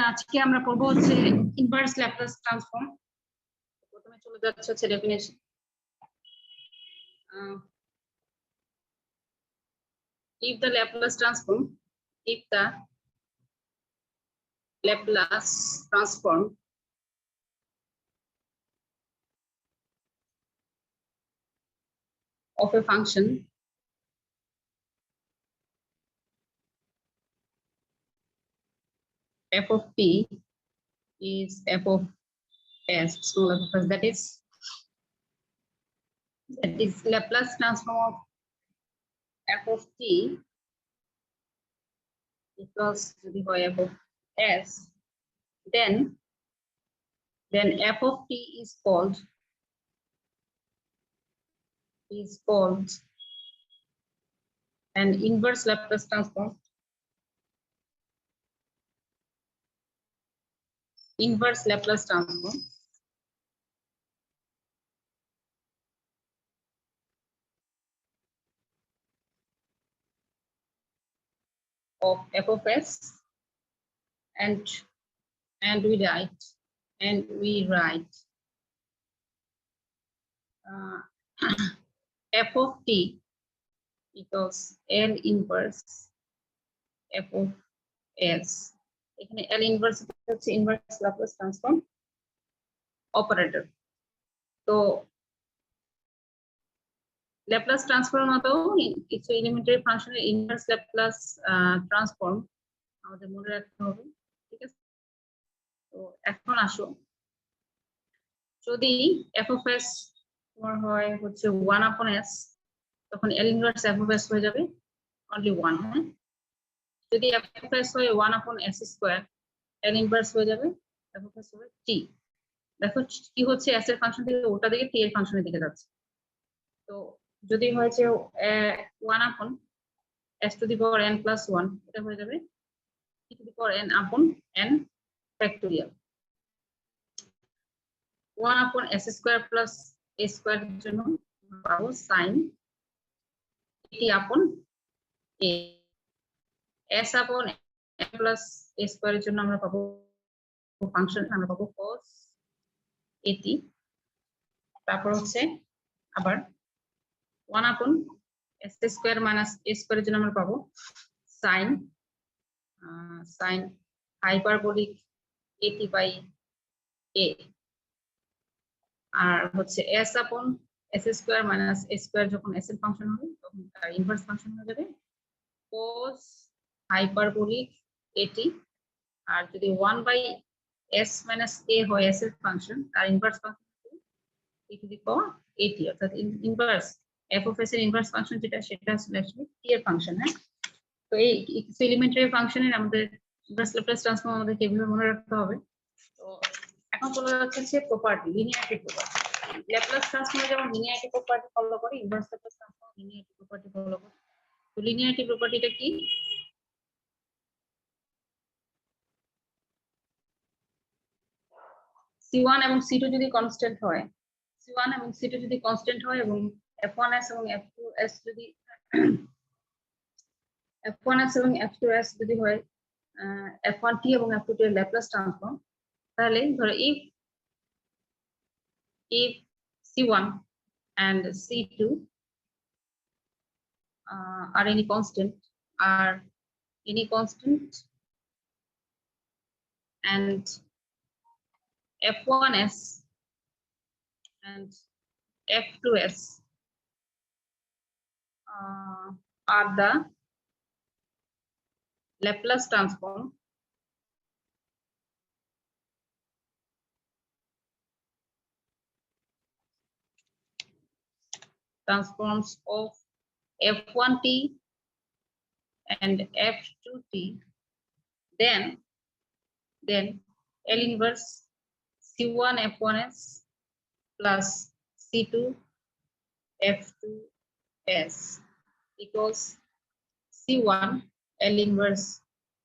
আজকে আমরা পড়বো হচ্ছে ইনভার্স ল্যাপ্লাস ট্রান্সফর্ম। প্রথমে চলে যাচ্ছে হচ্ছে definition. if the Laplace transform of a function f of p is f of s, small f of s, that is Laplace transform of f of t equals to the f of s, then f of t is called an inverse Laplace transform. Inverse Laplace transform of f of s, and we write f of t equals L inverse f of s. এখানে L inverse হচ্ছে inverse Laplace transform operator. তো Laplace transform মতো কিছু elementary ফাংশনের inverse Laplace transform আমাদের মনে রাখতে হবে, ঠিক আছে? তো এখন আসো, যদি f of s তোমার হয় হচ্ছে 1/s, তখন L inverse f of s হয়ে যাবে only 1, হ্যাঁ? যদি f of s হয় 1/s স্কয়ার, L inverse হয়ে যাবে f of s হবে t। দেখো কি হচ্ছে, s এর ফাংশন থেকে ওটা দিকে t এর ফাংশনের দিকে যাচ্ছে। তো যদি হয় যে 1/s to the power n plus 1, এটা হয়ে যাবে t to the power n factorial। 1/s square plus a square এর জন্য পাবো sin t/a, s/n plus a square এর জন্য আমরা পাবো ফাংশন, আমরা পাবো cos at। তারপর হচ্ছে আবার 1/s square minus a square এর জন্য আমরা পাবো sin hyperbolic at by a, আর হচ্ছে s/s square minus a square যখন s এর ফাংশন হবে তখন তার ইনভার্স ফাংশন হয়ে যাবে cos hyperbolic at, আর যদি 1/s minus a হয় s এর ফাংশন, তার inverse function e to the power at, অর্থাৎ ইনভার্স f of s এর ইনভার্স ফাংশন যেটা, সেটা আসলে t এর ফাংশন। হ্যাঁ, তো এই এলিমেন্টারি ফাংশনের আমাদের ইনভার্স ল্যাপ্লাস ট্রান্সফর্ম আমাদেরকে এভাবে মনে রাখতে হবে। তো এখন চলে যাচ্ছে প্রপার্টি, লিনিয়ারিটি প্রপার্টি। ল্যাপ্লাস ট্রান্সফর্মে যেমন লিনিয়ারিটি প্রপার্টি ফলো করে, inverse Laplace transform linearity property follow করে। তো লিনিয়ারিটি প্রপার্টিটা কি? c1 এবং c2 যদি কনস্ট্যান্ট হয়, c1 এবং c2 যদি কনস্ট্যান্ট হয় এবং f1s এবং f2s যদি f1s এবং f2s যদি হয় f1t এবং f2t এর ল্যাপ্লাস ট্রান্সফর্ম, তাহলে ধরো if c1 and c2 are any constant and f1s and f2s are the Laplace transforms of f1t and f2t, then L inverse c1 f1s plus c2 f2s equals c1 L inverse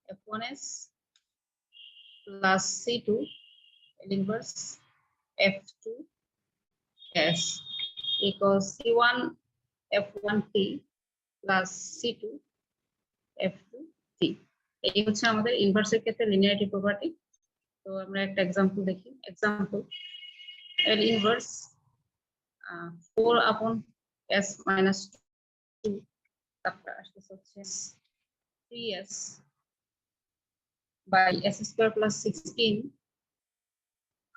f1s plus c2 L inverse f2s equals c1 f1t plus c2 f2t. এই হচ্ছে আমাদের ইনভার্সের ক্ষেত্রে linearity property. তো আমরা একটা example দেখি। Example, L inverse 4/s minus 2, তারপর আসতেছে হচ্ছে 3s by s square plus 16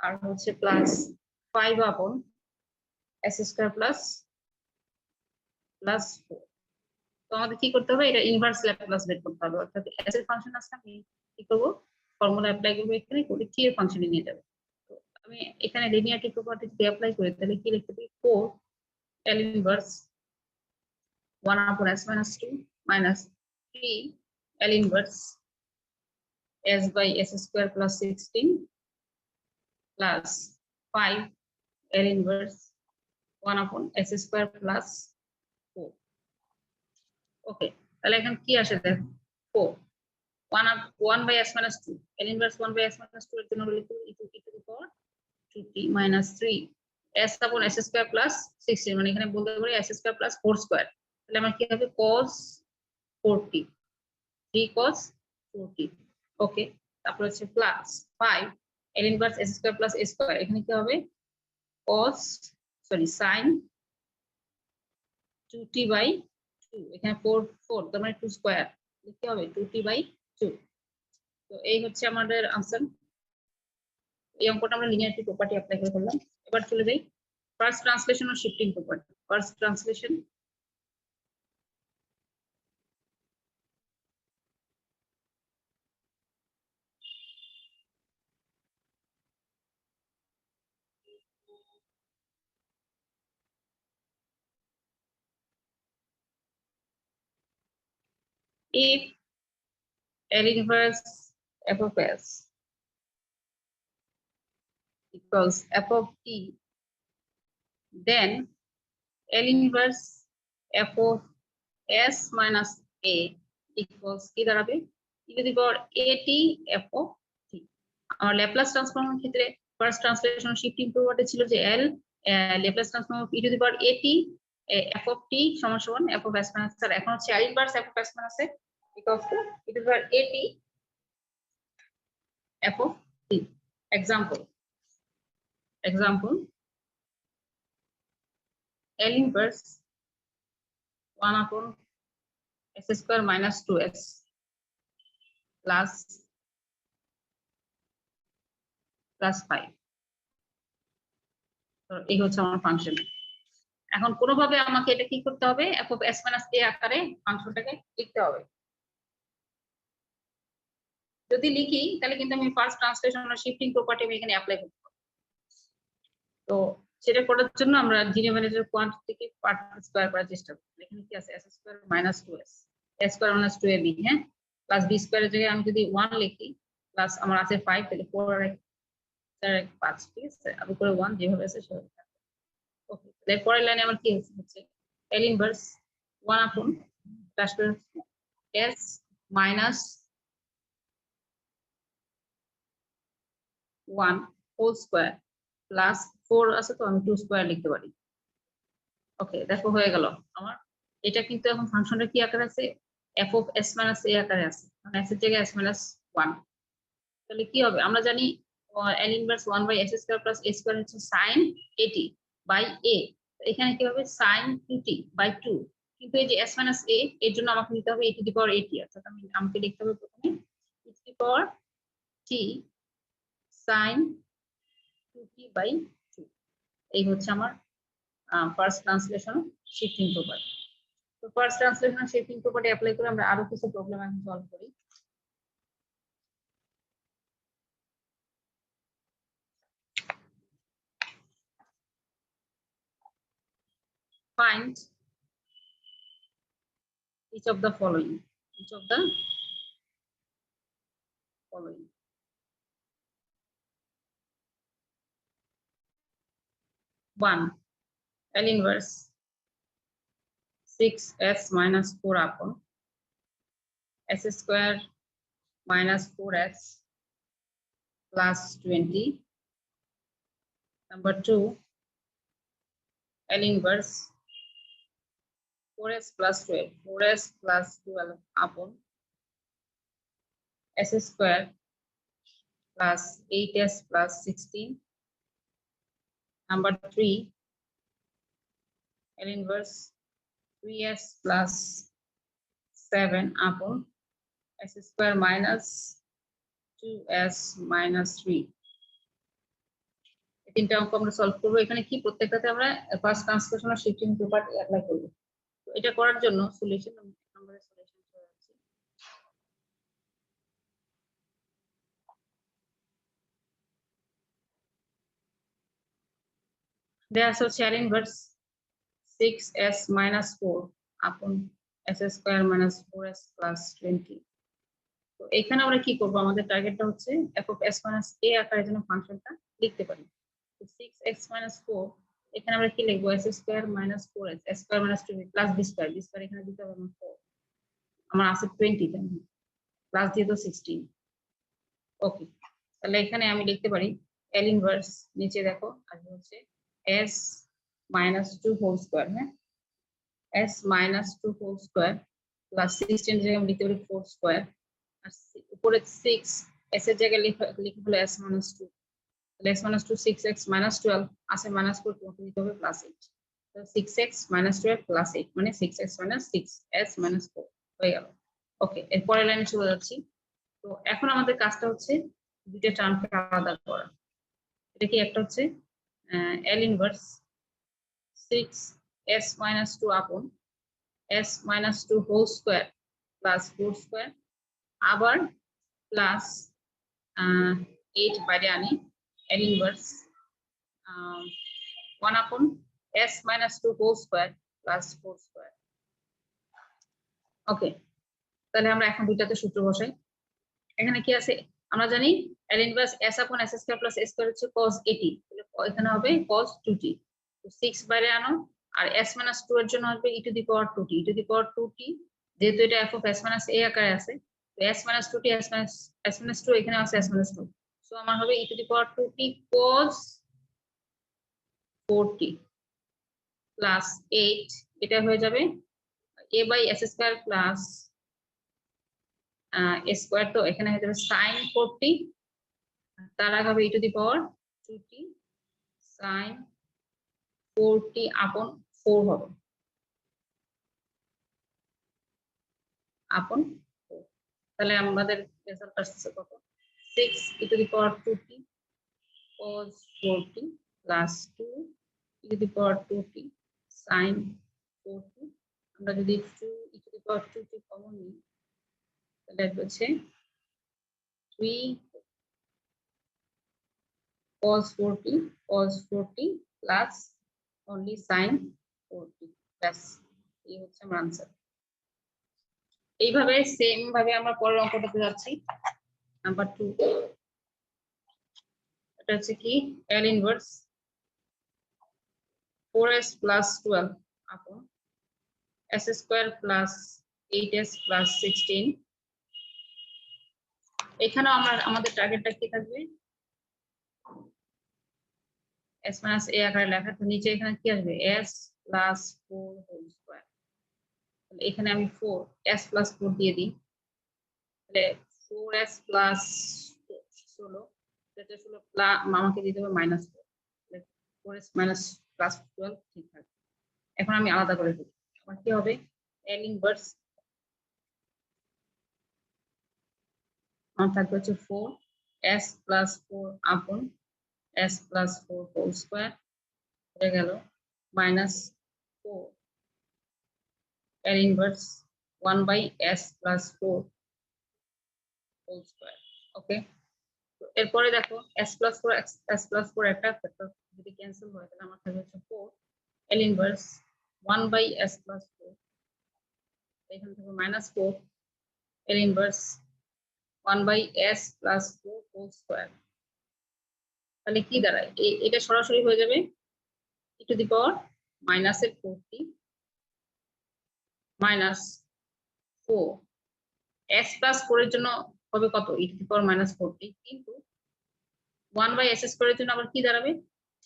আর হচ্ছে প্লাস 5/s square plus 4। তো আমাদের কি করতে হবে, এটা ইনভার্স ল্যাপ্লাস বের করতে হবে, অর্থাৎ s এর ফাংশন আছে, আমি কি করব, ফর্মুলা অ্যাপ্লাই করব, এখানে করে t এর ফাংশনে নিয়ে যাব। তো আমি এখানে লিনিয়ারিটি প্রপার্টি যদি অ্যাপ্লাই করি তাহলে কি লিখতে পারি, 4 L inverse 1/s minus 2 minus 3 L inverse s by s square plus 16 plus 5 L inverse 1/s square plus 4. ওকে, তাহলে এখন কি আসে দেখো, 4 1 by s minus 2, L inverse 1 by s minus 2 এর জন্য লিখব e to the power 2t minus 3 s upon s square plus 16, মানে এখানে বলতে পারি s square plus 4 স্কয়ার। তাহলে আমার কি হবে, cos 4t, 3 cos 4t। ওকে, তারপর হচ্ছে plus 5 L inverse s square plus a square, এখানে কি হবে, cos sin 2t বাই 2, এখানে 4 তার মানে 2 স্কয়ার, কি হবে 2t বাই 2। তো এই হচ্ছে আমাদের आंसर। এই অঙ্কটা আমরা লিনিয়ারিটি প্রপার্টি অ্যাপ্লাই করে করলাম। এবার চলে যাই ফার্স্ট ট্রান্সলেশন ও shifting property. First translation, if L inverse f of s equals f of t, then L inverse f of s minus a equals কি দাঁড়াবে, e to the power at f of t। আমার Laplace ট্রান্সফর্মের ক্ষেত্রে first translation shifting property ছিল যে L Laplace transform of e to the power at f of t সমান সমান f of s minus, sir এখন হচ্ছে L inverse f of s minus a equals to e to the power at f of t। example L inverse 1/s square minus 2s plus 5। তো এই হচ্ছে আমার function. এখন কোনোভাবে আমাকে এটা কি করতে হবে, f of s minus a আকারে ফাংশনটাকে লিখতে হবে। যদি লিখি তাহলে কিন্তু আমি ফার্স্ট ট্রান্সলেশন আর শিফটিং প্রপার্টি আমি এখানে অ্যাপ্লাই করতে পারবো। তো সেটা করার জন্য আমরা জিরো ম্যানেজার কোয়ান্টিটিকে পার্ট স্কয়ার করার চেষ্টা করব। এখানে কি আছে, s square minus 2s, s square minus 2ab, হ্যাঁ, প্লাস b স্কয়ারের জায়গায় আমি যদি 1 লিখি, প্লাস আমার আছে 5, তাহলে 4 আর 5, ঠিক আছে, আর উপরে 1 যেভাবে আছে সেভাবে থাকবে। ওকে, তাহলে পরের লাইনে আমার কি হচ্ছে, L inverse 1/s minus 1 whole square plus 4 আছে, তো আমি 2 স্কয়ার লিখতে পারি। ওকে, দেখো হয়ে গেল আমার। এটা কিন্তু এখন ফাংশনটা কি আকারে আছে, f of s minus a আকারে আছে, মানে s এর জায়গায় s minus 1। তাহলে কি হবে, আমরা জানি L inverse 1 by s square plus a square হচ্ছে sin at বাই a, এখানে কি হবে sin 2t বাই 2, কিন্তু এই যে s minus a এর জন্য আমাকে নিতে হবে e to the power at, অর্থাৎ আমাকে লিখতে হবে প্রথমে e to the power t sin 2t by 2। এই হচ্ছে আমার ফার্স্ট ট্রান্সলেশন শিফটিং প্রপার্টি। তো first translation shifting property apply করে আমরা আরো কিছু প্রবলেম এখন সলভ করি। Find each of the following. 1. L inverse 6s minus 4 upon s square minus 4s plus 20. Number 2, L inverse 4s plus 12 upon s square plus 8s plus 16. Number 3, L inverse 3s plus 7 upon s square minus 2s minus 3. এই তিনটা অঙ্ক আমরা solve করবো। এখানে কি প্রত্যেকটাতে আমরা first transformation আর shifting প্রপার্ট apply করব। তো এটা করার জন্য সলিউশন নম্বরে সলিউশন চলে যাচ্ছে। দেয়া আছে হচ্ছে L inverse 6s minus 4 upon s square minus 4s plus 20. তো এখানে আমরা কি করব, আমাদের টার্গেটটা হচ্ছে f of s minus a আকারে যেন ফাংশনটা লিখতে পারি। তো 6x minus 4 এখানে আমরা কি লিখবো, s square minus 4s s square minus 2 plus b square এখানে দিতে হবে 4, আমার আছে 20 তাই প্লাস দিয়ে তো 16। ওকে, তাহলে এখানে আমি লিখতে পারি L ইনভার্স, নিচে দেখো আসবে হচ্ছে s minus 2 হোল স্কয়ার, হ্যাঁ s minus 2 whole square plus 16 জায়গায় আমি লিখতে পারি 4 স্কয়ার, আর উপরে 6 s এর জায়গায় লিখে হলো s minus 2, তাহলে s minus 2 6x minus 12 আছে minus 4, তোমাকে দিতে হবে প্লাস 8, তো 6x minus 12 প্লাস 8 মানে 6x minus 6 s minus 4 হয়ে গেল। ওকে, এর পরের লাইনে চলে যাচ্ছি। তো এখন আমাদের কাজটা হচ্ছে দুইটা টার্মকে আলাদা করা। এটা কি, একটা হচ্ছে L inverse 6s minus 2 upon s minus 2 whole square plus 4 square, আবার প্লাস 8 বাইরে আনি L inverse 1 upon s minus 2 whole square plus 4 square. Okay, তাহলে আমরা এখন দুইটাতে সূত্র বসাই। এখানে কি আছে আমরা জানি, L inverse s upon s square plus s square হচ্ছে cos at, তাহলে এখানে হবে cos 2t, তো 6 বাইরে আনো, আর s minus 2 এর জন্য আসবে e to the power 2t, e to the power 2t, যেহেতু এটা f of s minus a আকারে আছে, তো s minus 2t s minus 2 এখানে আছে s minus 2, সো আমার হবে e to the power 2t cos 4t plus 8, এটা হয়ে যাবে a by s square plus square, তো এখানে হয়ে যাবে sin 4t, তার আগে হবে e to the power 2t sin 4t upon 4 হবে upon 4, তাহলে আমাদের রেজাল্ট আসছে কত, 6 e to the power 2t cos 4t plus 2 e to the power 2t sin 4t, আমরা যদি 2 e to the power 2t common নিই তাহলে হচ্ছে 3 cos 4t plus only sin 4t, ব্যাস এই হচ্ছে আমার আনসার। এইভাবে সেম ভাবে আমরা পরের অঙ্কটাতে যাচ্ছি, নাম্বার 2। এটা হচ্ছে কি, L inverse 4s plus 12 upon s square plus 8s plus 16, এখানেও আমাদের টার্গেটটা কি থাকবে, s minus a আকারে লেখা, তো নিচে এখানে কি আসবে s plus 4 হোল স্কয়ার, তাহলে এখানে আমি 4s plus 4 দিয়ে দিই, তাহলে 4s plus 16, এটা 16 প্লাস আমাকে দিতে হবে মাইনাস 4, 4s minus plus 12 ঠিক থাকবে। এখন আমি আলাদা করে দিই, আমার কি হবে L ইনভার্স আমার থাকবে হচ্ছে 4s plus 4 upon s plus 4 whole square হয়ে গেল minus 4 L inverse 1 by s plus 4 whole square. Okay, এরপরে দেখো s plus 4 একটা ফ্যাক্টর যদি ক্যান্সেল হয় তাহলে আমার থাকবে হচ্ছে 4 L inverse 1 by s plus 4, এখান থেকে minus 4 L inverse 1 by s plus 4 whole square, তাহলে কি দাঁড়ায়, এটা সরাসরি হয়ে যাবে e to the power minus 4t minus 4 s plus 4 এর জন্য হবে কত, e to the power minus 4t, কিন্তু 1 by s স্কয়ার এর জন্য আবার কি দাঁড়াবে t,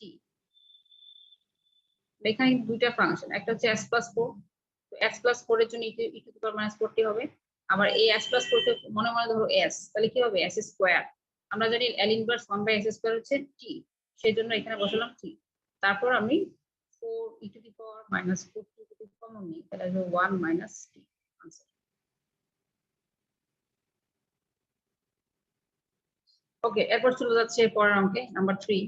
এখানে দুইটা ফাংশন, একটা হচ্ছে s plus 4, তো s plus 4 এর জন্য e to the power minus 4t হবে, আবার এই s প্লাস 4 কে মনে মনে ধরো s, তাহলে কি হবে s স্কয়ার। আমরা জানি L ইনভার্স 1/s স্কয়ার হচ্ছে t, সেই জন্য এখানে বসালাম t। তারপর আমি 4 e to the power minus 4 t to the common নিই, তাহলে হবে 1 মাইনাস t आंसर। ওকে, এরপর চলে যাচ্ছে পরের অঙ্কে নাম্বার 3।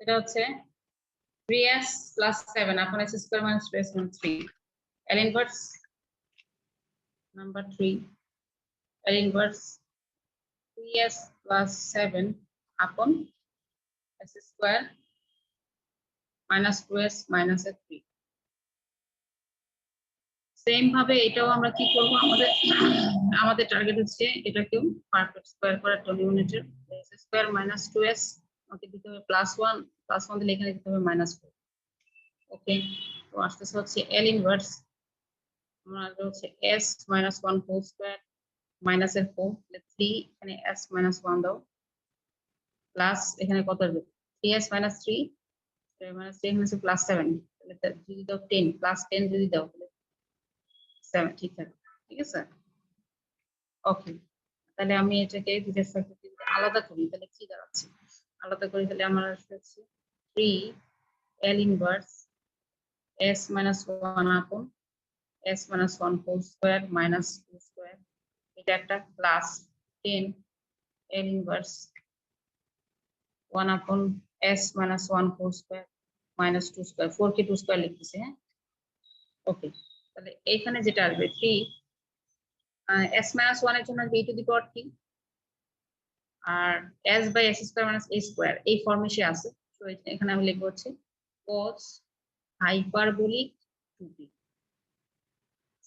এটা হচ্ছে 3s plus 7 upon s square minus 2s minus 3. L inverse number 3. L inverse 3s plus 7 upon s square minus 2s minus 3. Same ভাবে এটাও আমরা কি করব, আমাদের টার্গেট হচ্ছে এটাকেও পারফেক্ট স্কয়ার করার denominator s square minus 2s ওকে দিতে হবে +1 দিলে এখানে দিতে হবে -4। ওকে, তো আসতেছে হচ্ছে L ইনভার্স আমাদের হচ্ছে s minus 1 whole square minus এর 4 3, এখানে s minus 1 দাও প্লাস এখানে কত আসবে 3s minus 3 minus 3 এখানে আছে প্লাস 7, তাহলে যদি দাও 10 প্লাস 10 যদি দাও তাহলে 7 ঠিক আছে, ঠিক আছে। ওকে, তাহলে আমি এটাকে দুইটা সার্কিট আলাদা করি, তাহলে কি দাঁড়াচ্ছে আলাদা করি, তাহলে আমার আসছে 3 L inverse s minus 1 upon s minus 1 whole square minus 2 square, এটা একটা plus 10 L inverse 1 upon s minus 1 whole square minus 2 square, 4 কে 2 square লিখতেছে। হ্যাঁ, ওকে, তাহলে এখানে যেটা আসবে 3 s minus 1 এর জন্য আসবে e টু দি পাওয়ার 3, আর s by s square minus a square এই ফর্মে সে আছে। তো এখানে আমি লিখব হচ্ছে cos হাইপারবোলিক 2t।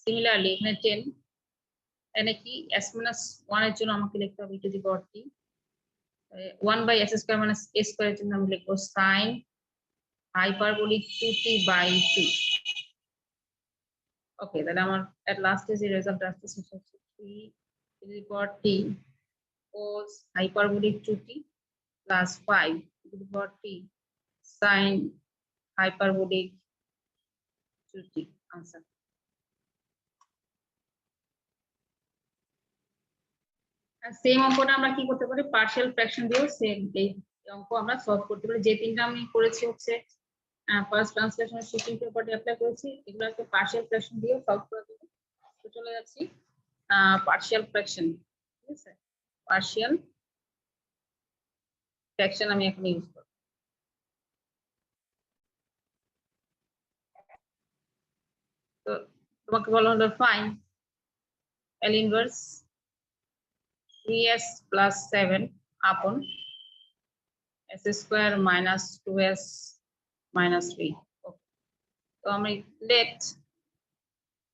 সিমিলারলি এখানে 10 এখানে কি s minus 1 এর জন্য আমাকে লিখতে হবে e to the power 3, 1 by s square minus a square এর জন্য আমি লিখব sin hyperbolic 2t by 2। ওকে, তাহলে আমার এট লাস্টে যে রেজাল্ট আসছে সেটা হচ্ছে 3 to the power t cos hyperbolic 2t plus 5 to the power t sin hyperbolic 2t answer. আর সেম অঙ্কটা আমরা কি করতে পারি, পার্শিয়াল ফ্র্যাকশন দিয়েও সেম এই অঙ্ক আমরা সলভ করতে পারি। যে তিনটা আমি করেছি হচ্ছে ফার্স্ট ট্রান্সলেশনের শিফটিং প্রপার্টি অ্যাপ্লাই করেছি, এগুলোকে পার্শিয়াল ফ্র্যাকশন দিয়েও সলভ করে দেব। তো চলে যাচ্ছি পার্শিয়াল ফ্র্যাকশন, ঠিক আছে, পার্শিয়াল ফ্র্যাকশন আমি এখন ইউজ করব। তো তোমাকে বলা হলো fine L inverse 3s plus 7 upon s square minus 2s minus 3. Okay. So আমি let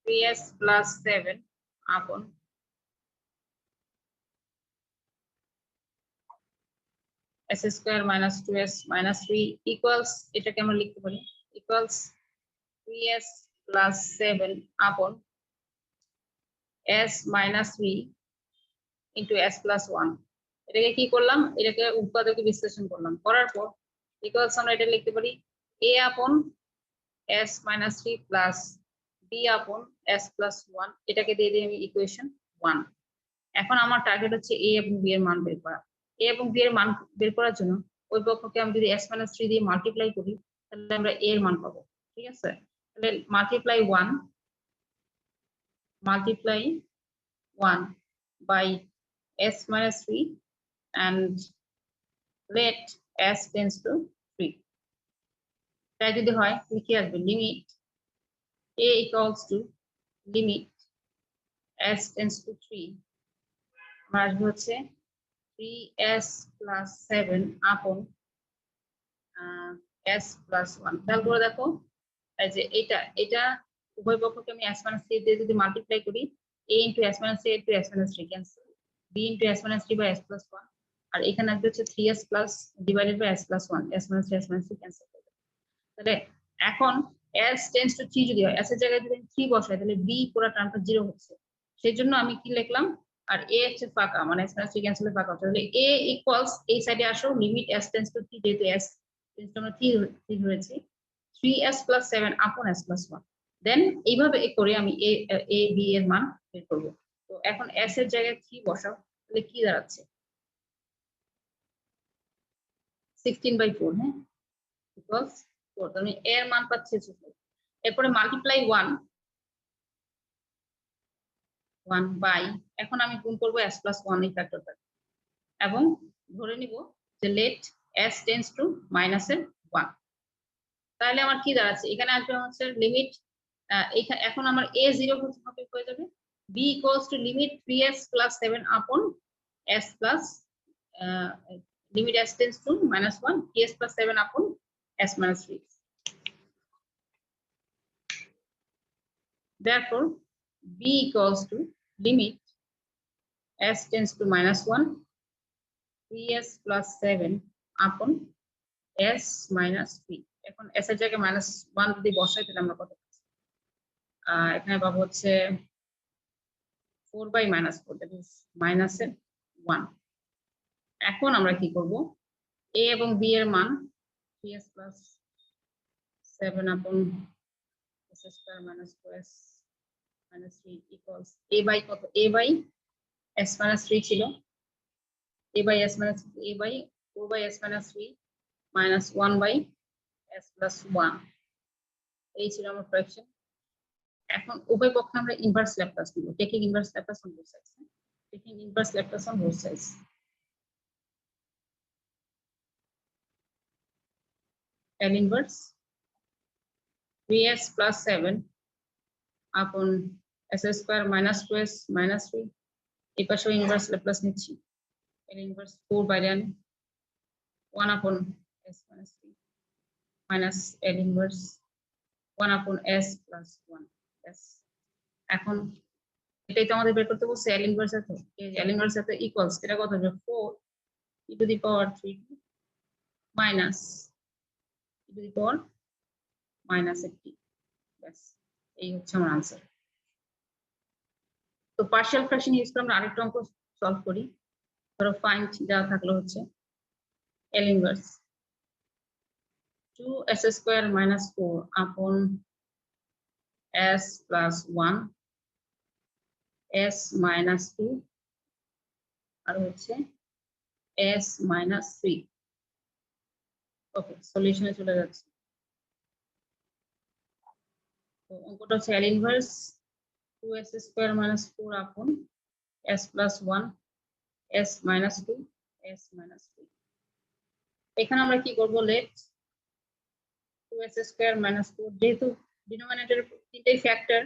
3s plus 7 upon s square minus 2s minus 3 equals, এটাকে আমরা লিখতে পারি equals 3s plus 7 upon s minus 3 into s plus 1। এটাকে কি করলাম, এটাকে উৎপাদকে বিশ্লেষণ করলাম, করার পর ইকুয়ালস আমরা এটা লিখতে পারি a upon s minus 3 plus b upon s plus 1, এটাকে দিয়ে দিই আমি ইকুয়েশন 1। এখন আমার টার্গেট হচ্ছে a এবং b এর মান বের করা। a এবং b এর মান বের করার জন্য ওই পক্ষকে আমি যদি s minus 3 দিয়ে মাল্টিপ্লাই করি তাহলে আমরা a এর মান পাবো, ঠিক আছে। তাহলে multiply 1 by s minus 3 and let s tends to 3। তাই যদি হয় কি আসবে, limit a equals to limit s tends to 3 আমার আসবে হচ্ছে 3s plus 7 upon s plus 1। খেয়াল করে দেখো এই যে এটা উভয় পক্ষকে আমি s minus 3 দিয়ে যদি মাল্টিপ্লাই করি a into s minus 3 into s minus 3 cancel, b into s minus 3 by s plus 1, আর এখানে আসবে হচ্ছে 3s plus divided by s plus 1, s minus 3 s minus 3 cancel করবে। তাহলে এখন s tends to 3 যদি হয়, s এর জায়গায় যদি 3 বসাই তাহলে b পুরো টার্মটা 0 হচ্ছে, সেই জন্য আমি কি লিখলাম, আর a হচ্ছে ফাঁকা মানে s minus 3 ক্যান্সেল ফাঁকা হচ্ছে, তাহলে a ইকুয়ালস এই সাইডে আসো লিমিট s tends to 3, যেহেতু s আমরা 3 ধরেছি 3s plus 7 upon s plus 1 দেন এইভাবে করে আমি a b এর মান বের করব তো এখন s এর জায়গায় 3 বসাও তাহলে কি দাঁড়াচ্ছে 16/4 হ্যাঁ equals 4 তাহলে a এর মান পাচ্ছি 4 এরপরে মাল্টিপ্লাই 1 বাই এখন আমি গুণ করব s plus 1 এই ফ্যাক্টরটা এবং ধরে নিব যে let s tends to minus এর 1 তাহলে আমার কি দাঁড়াচ্ছে এখানে আসবে হচ্ছে লিমিট এখন আমার a 0 হয়ে যাবে b equals to limit 3s plus 7 upon s plus limit s tends to minus 1 3s plus 7 upon s minus 3 therefore b equals to limit s tends to minus 1 3s plus 7 upon s minus 3 এখন s এর জায়গায় minus 1 যদি বসাই তাহলে আমরা কত পাচ্ছি এখানে পাবো হচ্ছে 4 by minus 4 that is minus 1 এখন আমরা কি করব a এবং b এর মান 3s plus 7 upon s square minus 4s minus 3 equals a by কত a by s minus 3 ছিল a by s minus a by 4 by s minus 3 minus 1 by s plus 1 এই ছিল আমার ফ্র্যাকশন এখন উভয় পক্ষে আমরা ইনভার্স ল্যাপ্লাস নিব taking inverse Laplace on both sides taking inverse Laplace on both sides L inverse 3s plus 7 upon s square minus 2s minus 3 এই পাশে ইনভার্স ল্যাপ্লাস নিচ্ছি L inverse 4 by 1 upon s minus 3 minus L inverse 1 upon s plus 1 s এখন এটাই তো আমাদের বের করতে বলছে L inverse এত L inverse এত ইকুয়ালস এটা কত হবে 4 e to the power 3 minus e to the power minus 80 ব্যাস এই হচ্ছে আমার आंसर তো পার্শিয়াল ফ্র্যাকশন ইউজ করে আমরা আরেকটা অঙ্ক সলভ করি ধরো ফাইন্ড যা থাকলো হচ্ছে L inverse 2s square minus 4 upon s plus 1 s minus 2 আর হচ্ছে s minus 3 ওকে সলিউশনে চলে যাচ্ছে তো অঙ্কটা হচ্ছে L inverse 2s square minus 4 upon s plus 1 s minus 2 s minus 3 এখানে আমরা কি করব লেট 2s square minus 4 যেহেতু ডিনোমিনেটর তিনটাই ফ্যাক্টর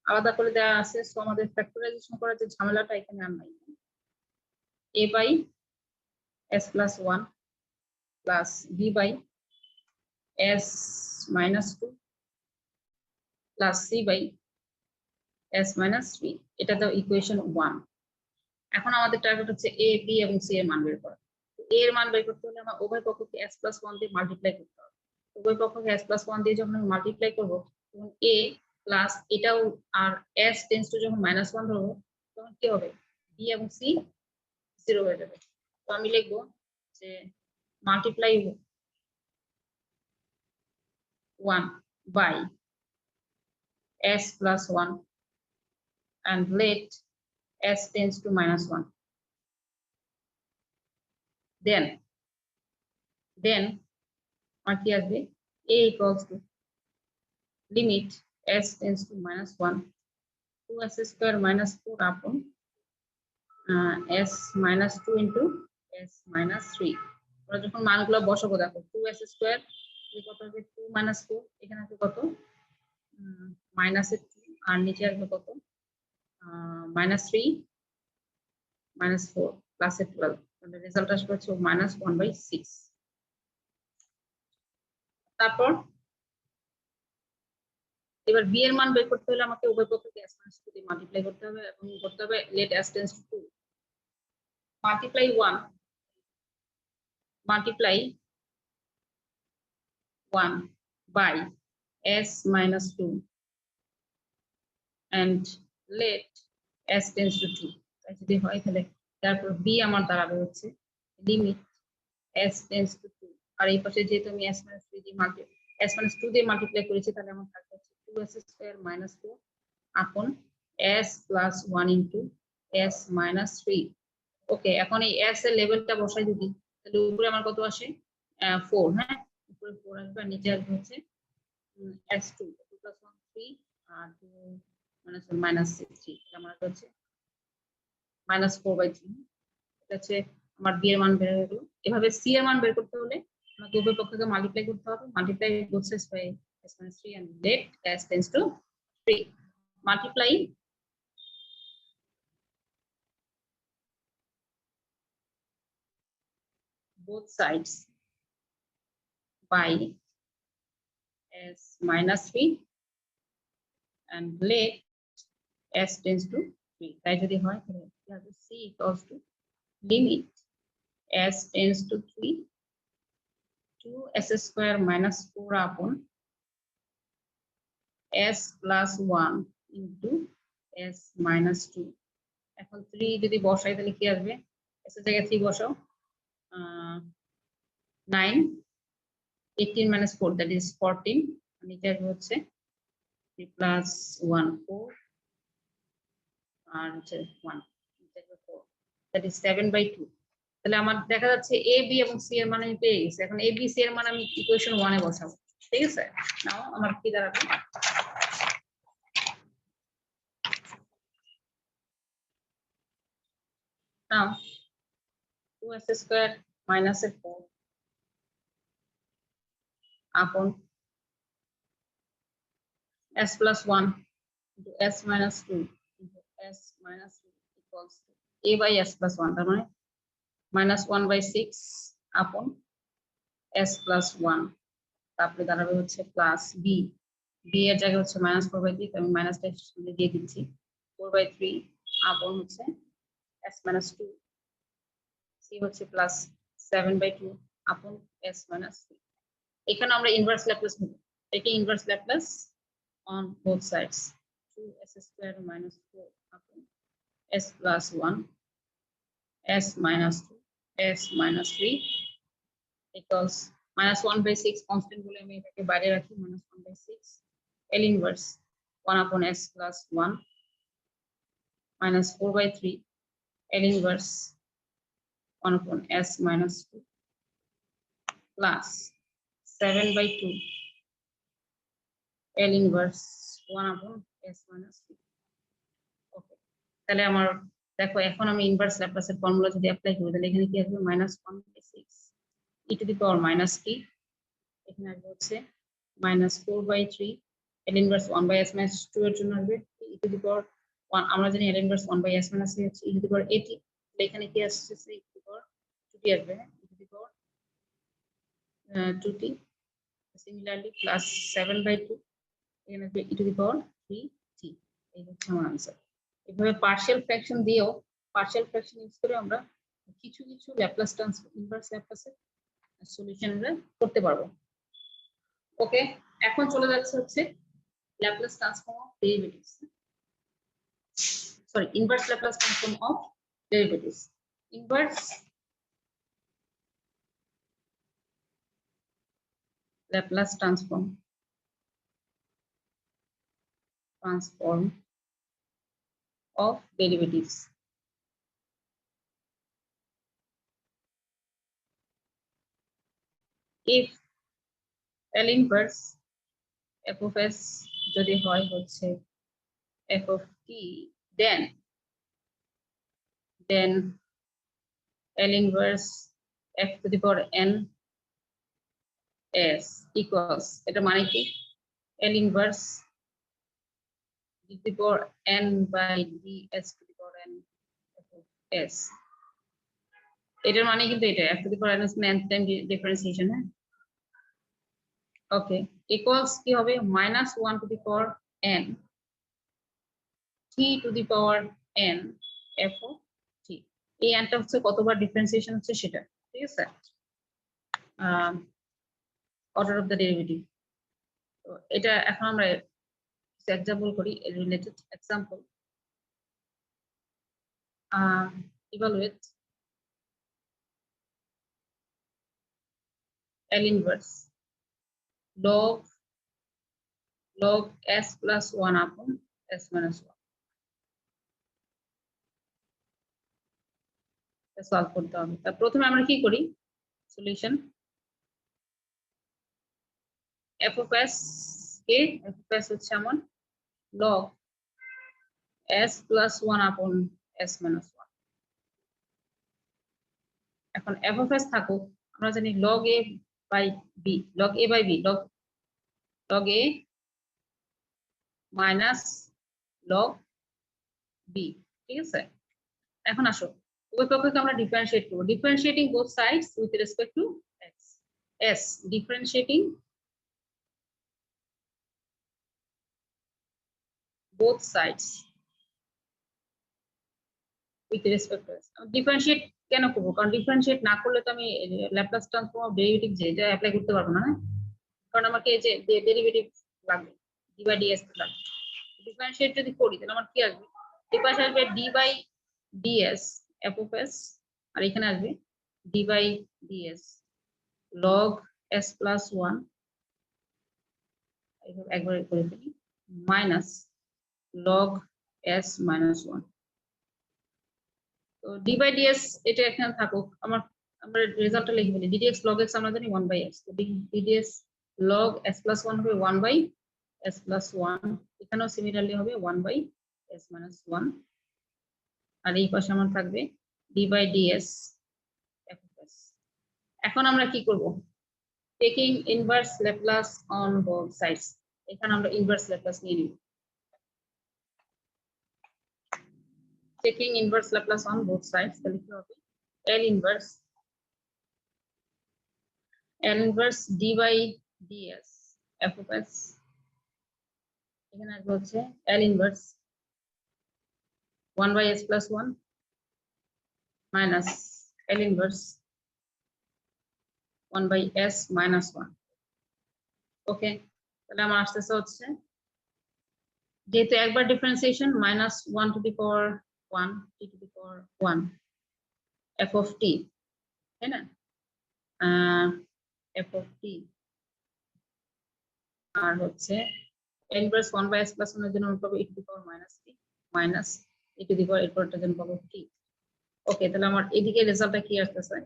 আলাদা করে দেওয়া আছে সো আমাদের ফ্যাক্টরাইজেশন করার যে ঝামেলাটা এখানে আর নাই a by s plus 1 plus b by s minus 2 plus c by s minus 3 এটা তো ইকুয়েশন 1 এখন আমাদের টার্গেট হচ্ছে a b এবং c এর মান বের করা a এর মান বের করতে হলে আমরা উভয় পক্ষকে s plus 1 দিয়ে মাল্টিপ্লাই করতে হবে উভয় পক্ষকে s plus 1 দিয়ে যখন মাল্টিপ্লাই করব তখন a প্লাস এটাও আর s টেন্ডস টু যখন -1 ধরবো তখন কি হবে b এবং c 0 হয়ে যাবে তো আমি লিখবো যে multiply 1 by s plus 1 and let s tends to -1 then আর কি আসবে a equals to limit s tends to -1 2s square minus 4 upon s minus 2 into s minus 3 আমরা যখন মানগুলো বসাবো দেখো 2s square কত হবে 2 minus 4 এখানে আছে কত minus 2 আর নিচে আসবে কত minus 3 minus 4 plus 12 তাহলে রেজাল্ট আসবে হচ্ছে -1/6 তারপর এবার b এর মান বের করতে হলে আমাকে উভয় পক্ষকে s minus 2 দিয়ে মাল্টিপ্লাই করতে হবে এবং করতে হবে let s tends to 2 multiply 1 multiply 1 by s minus 2 and let s tends to 2 যদি হয় তাহলে তারপর b আমার দাঁড়াবে হচ্ছে লিমিট s tends to 2 আর এই পাশে যেহেতু আমি s - 3 দিয়ে s - 2 দিয়ে মাল্টিপ্লাই করেছি, তাহলে আমার থাকবে হচ্ছে 2s² - 4 আপন s + 1 ইনটু s - 3। ওকে, এখন এই s এর লেভেলটা বসাই যদি, তাহলে উপরে আমার কত আসে 4। হ্যাঁ, উপরে 4 আসবে আর নিচে আসবে হচ্ছে s2 2 + 1 3 আর 2 - 6 3, আমার হচ্ছে -4/3। এটা হচ্ছে আমার b এর মান বের হয়ে গেল। এভাবে c এর মান বের করতে হলে আমাকে উভয় পক্ষকে মাল্টিপ্লাই করতে হবে, multiply both sides by s - 3 and let s tends to 3, multiply both sides by s - 3 and let s tends to 3। তাই যদি হয় তাহলে কি হবে, c equals to limit s tends to 3 2s² - 4 upon s + 1 into s - 2। এখন 3 যদি বসাই তাহলে কি আসবে, s এর জায়গায় 3 বসাও, 9 18 - 4 that is 14, নিচে আসবে হচ্ছে 3 + 1 4 আর হচ্ছে 1 নিচে আসবে 4 that is 7/2। তাহলে আমার দেখা যাচ্ছে a b এবং c এর মান আমি পেয়ে গেছি। এখন a b c এর মান আমি ইকুয়েশন 1 এ বসাবো। ঠিক আছে, নাও আমার কি দাঁড়াবে, নাও 2s² - 4 আপন s + 1 into s - 2 into s - 2 equals to a by s + 1, তার মানে -1/6 আপন s + 1। তারপরে দাঁড়াবে হচ্ছে প্লাস b, b এর জায়গায় হচ্ছে -4/3, আমি মাইনাসটা দিয়ে দিচ্ছি 4/3 আপন হচ্ছে s - 2, c হচ্ছে প্লাস 7/2 আপন s - 3। এখানে আমরা ইনভার্স ল্যাপ্লাস নেব, এটা inverse Laplace on both sides 2s² - 4 upon s + 1 s - 2 s - 3 equals -1/6 constant বলে আমি এটাকে বাইরে রাখি, -1/6 L inverse 1 upon s + 1 -4/3 L inverse 1 upon s - 2 plus 7/2 L inverse 1 upon s - 3। ওকে, তাহলে আমার দেখো এখন আমি ইনভার্স ল্যাপ্লাসের ফর্মুলা যদি অ্যাপ্লাই করি, তাহলে এখানে কি আসবে -1/6 e to the power -t, এখানে আসবে হচ্ছে -4/3 L inverse 1/s - 2 এর জন্য আসবে e to the power 1, আমরা জানি L inverse 1/s - 3 হচ্ছে e to the power at, এখানে কি আসছে e to the power 2t আসবে, e to the power 2t similarly plus 7/2 এখানে আসবে e to the power 3t। এই হচ্ছে আমার आंसर। এভাবে পার্শিয়াল ফ্র্যাকশন দিয়েও, পার্শিয়াল ফ্র্যাকশন ইউজ করে আমরা কিছু কিছু ল্যাপ্লাস ট্রান্সফর্ম, ইনভার্স ল্যাপ্লাসের সলিউশন আমরা করতে পারবো। ওকে, এখন চলে যাচ্ছে হচ্ছে Laplace transform of derivatives, sorry inverse Laplace transform of derivatives. Inverse Laplace transform of derivatives। If L inverse f of s যদি হয় হচ্ছে f of t, then L inverse f to the power n s equals, এটা মানে কি L inverse d to the power n by ds to the power n f of s, এটার মানে কিন্তু এটা f to the power n is nth time differentiation। হ্যাঁ, ওকে, equals কি হবে -1 to the power n t to the power n f of t। এই nটা হচ্ছে কতবার ডিফারেন্সিয়েশন হচ্ছে সেটা, ঠিক আছে, অর্ডার অফ দ্য ডেরিভেটিভ। তো এটা এখন আমরা এক্সাম্পল করি, related example. evaluate L inverse log s plus 1 upon s minus 1 solve করতে হবে। তা প্রথমে আমরা কি করি, solution f of s K f of s হচ্ছে আমার log s plus 1 upon s minus 1। এখন f of s থাকুক, আমরা জানি log a by b, log a by b, log a minus log b, ঠিক আছে। এখন আসো উভয় পক্ষকে আমরা ডিফারেন্সিয়েট করব, differentiating both sides with respect to x, s differentiating both sides with respect to s। Differentiate কেন করবো, কারণ ডিফারেন্সিয়েট না করলে তো আমি ল্যাপ্লাস ট্রান্সফর্ম অফ ডেরিভেটিভ যেটা অ্যাপ্লাই করতে পারবো না, কারণ আমাকে এই যে ডেরিভেটিভ লাগবে d বাই ds লাগবে। ডিফারেন্সিয়েট যদি করি তাহলে আমার কি আসবে, এই পাশে আসবে d by ds f of s, আর এখানে আসবে d by ds log s plus 1 এইভাবে একবার করে ফেলি মাইনাস log s minus 1। তো d বাই ds এটা এখানে থাকুক, আমরা রেজাল্টটা লিখে ফেলি ddx log x আমরা জানি 1 বাই x, তো ddx log s plus 1 হবে 1 বাই s plus 1, এখানেও সিমিলারলি হবে 1 বাই s minus 1, আর এই পাশে আমার থাকবে d by ds f of s। এখন আমরা কি করব, taking inverse Laplace on both sides, এখানে আমরা ইনভার্স ল্যাপ্লাস নিয়ে নিব, taking inverse Laplace on both sides, তাহলে কি হবে L inverse d by ds f of s, এখানে আসবে হচ্ছে L inverse 1 by s plus 1 minus L inverse 1 by s minus 1। ওকে, তাহলে আমার আসতেছে হচ্ছে যেহেতু একবার differentiation minus 1 two the power 1 t two the power 1 f of t, তাই না, f of t আর হচ্ছে L inverse 1 by s plus 1 এর জন্য আমরা পাবো e to the power minus t minus e to the power এরপরটার জন্য পাবো t। ওকে, তাহলে আমার এদিকে রেজাল্টটা কি আসতেছে,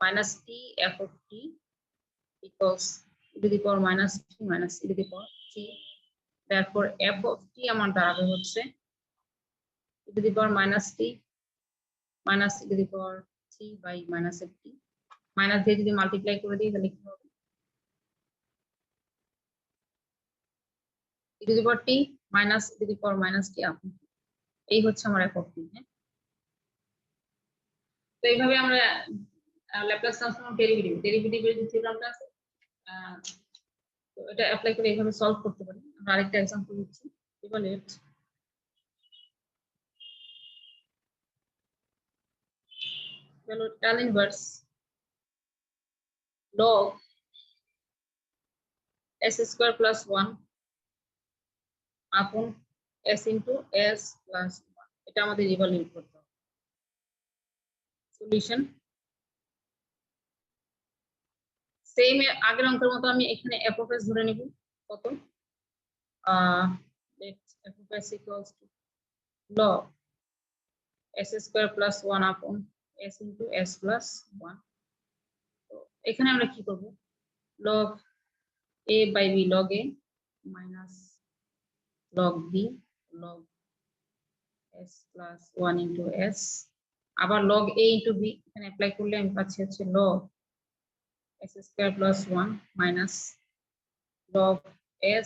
minus t f of t equals e to the power minus t minus e to the power t, therefore f of t আমার দাঁড়াবে হচ্ছে e to the power minus t minus e to the power t by minus f t, minus দিয়ে যদি multiply করে দিই তাহলে কি হবে e to the power t minus e to the power minus t আপনি, এই হচ্ছে আমার f of t। তো এইভাবে আমরা ল্যাপ্লাস ট্রান্সফর্ম ডেরিভেটিভের যে থিওরেমটা আছে তো এটা অ্যাপ্লাই করে এইভাবে সলভ করতে পারি। আমরা আরেকটা एग्जांपल দিচ্ছি, evaluate tan inverse log s square plus 1 upon s into s plus 1, এটা আমাদের ইভালুয়েট করতে হবে। সলিউশন সেম আগের অঙ্কের মতো আমি এখানে f of s ধরে নিব, কত let f of s equals to log s square plus 1 upon s into s plus 1। তো এখানে আমরা কি করব, log a by b log a minus log b log s plus 1 into s, আবার log a into b এখানে apply করলে আমি পাচ্ছি হচ্ছে log s square plus 1 minus log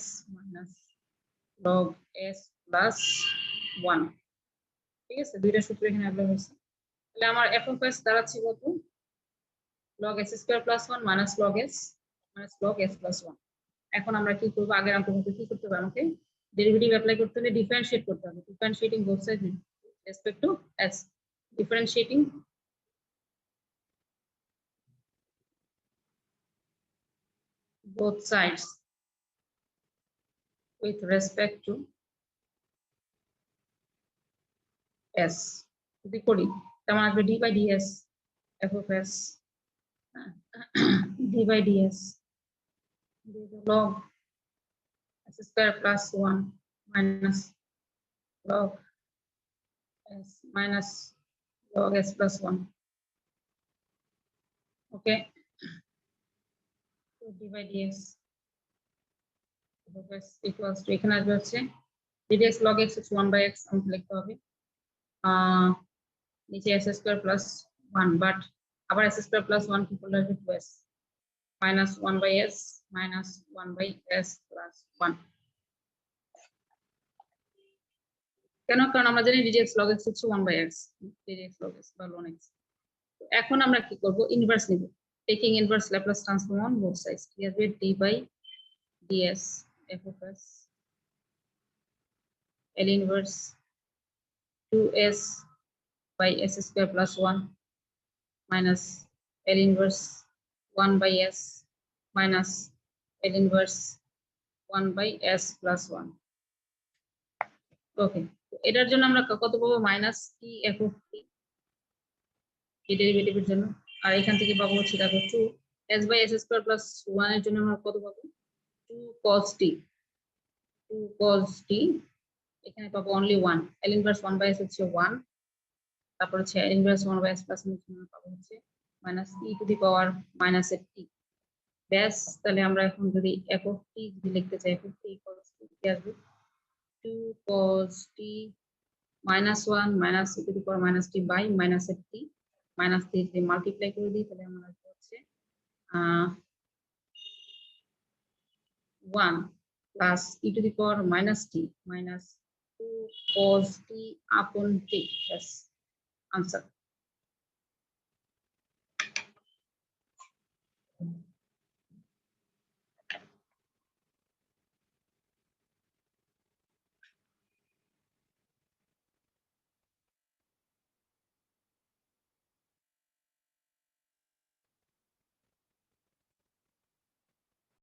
s minus log s plus 1, ঠিক আছে, দুইটা সূত্র এখানে অ্যাপ্লাই হয়েছে। তাহলে আমার f of s দাঁড়াচ্ছে কত, log s square plus 1 minus log s minus log s plus 1। এখন আমরা কি করব, আগের অঙ্কের মতো কি করতে হবে, আমাকে ডেরিভেটিভ অ্যাপ্লাই করতে হলে ডিফারেন্সিয়েট করতে হবে, differentiating both side respect to s, differentiating both sides with respect to s যদি করি তেমন আসবে d by ds f of s d by ds log s square plus 1 minus log s minus log s plus 1. Okay, so d by ds equals to এখানে আসবে হচ্ছে ddx log x হচ্ছে 1 by x আমাকে লিখতে হবে নিচে s square plus 1 but আবার s square plus 1 কি করলে আসবে 2s minus 1 by s minus 1 by s plus 1. কেন? কারণ আমরা জানি ddx log x হচ্ছে 1 by x, ddx log x বা ln x. এখন আমরা কি করব? ইনভার্স নিব, taking inverse Laplace transform on both sides. কি আসবে? d by ds f of s l inverse 2s by s square plus 1 minus l inverse 1 by s minus l inverse 1 by s plus 1. ওকে, এটার জন্য আমরা কত পাবো? Minus T F of টি এই ডেরিভেটিভের জন্য। আর এখান থেকে পাবো হচ্ছে দেখো 2 s by s square plus 1 এর জন্য আমরা কত পাবো? 2 cos t 2 cos t এখানে পাবো only 1 l inverse 1 by s হচ্ছে 1, তারপর হচ্ছে l inverse 1 by s plus আমরা পাবো হচ্ছে minus e to the power minus এর t ব্যাস। তাহলে আমরা এখন যদি f of t যদি লিখতে চাই f of t equals to কি আসবে? 2 cos t minus 1 minus e to the power minus t by minus t minus t যদি মাল্টিপ্লাই করে দিই তাহলে আমরা হচ্ছে 1 plus e to the power minus t minus 2 cos t upon t. Yes, answer.